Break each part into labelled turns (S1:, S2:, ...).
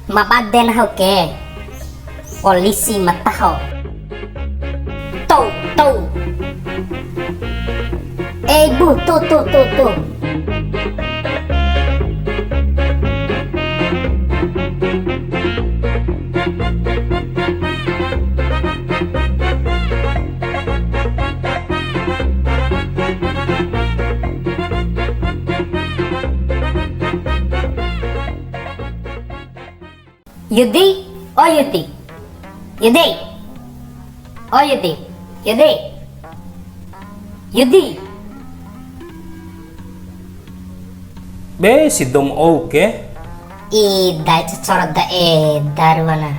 S1: Mabaden ho ke. Polisi mataho. Tuh. Bu, tuh. Yudi, oh Yudi.
S2: Be si dom oke.
S1: Dai corot da darwana.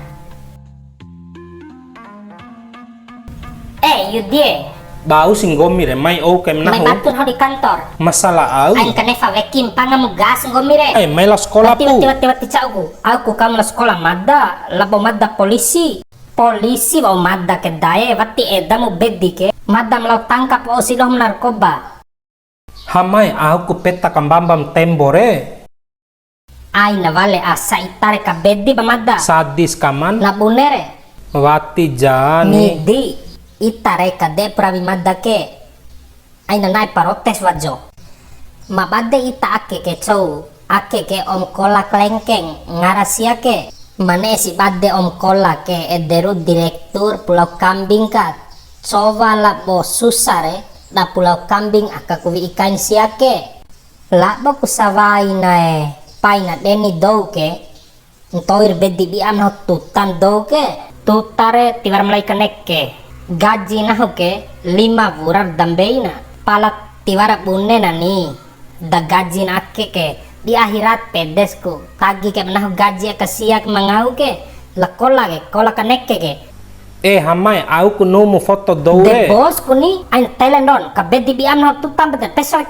S1: Yudi.
S2: Bau singgomire mai oke
S1: May
S2: menahu.
S1: batun ho di kantor.
S2: Masalah au.
S1: Aing kanefa vekim pangamu gas ngomire.
S2: Mai la sekolah pu.
S1: Tiba-tiba cauku. Aku kamu la sekolah madda, labo madda polisi. Polisi mau madda ke dae, wati edamu beddi ke. Madda melau tangkap o silom narkoba.
S2: Hamai aku peta kambambam tembore.
S1: Ai na vale asa itare ka beddi ba madda.
S2: Sadis kaman.
S1: Na bunere.
S2: Wati jani.
S1: Midi itare ka de pravi madda ke. Ai na nai protes wajo. Mabade ita ake ke chou. Ake ke om kola klengkeng ngarasia ke. Mane si bade om kola ke ederu direktur Pulau Kambing ka. Coba lah bo susare da Pulau Kambing akakuwi ikan siake. La bo kusawai nae paina deni douke. Ntoir bedi biam no tutan douke. Tutare tiwar mulai kenekke. Gaji na hoke 5 burar dambeina. Palat tiwara bunne nani. Da gaji na ake ke. Di akhirat pedesku tagi ke menah gaji ke siak mangau ke lakola ke kola kenekke ke
S2: Hamai aku nomu foto
S1: de
S2: doe.
S1: bos kuni ain Thailand don ka bedi biam no tutam bete pesok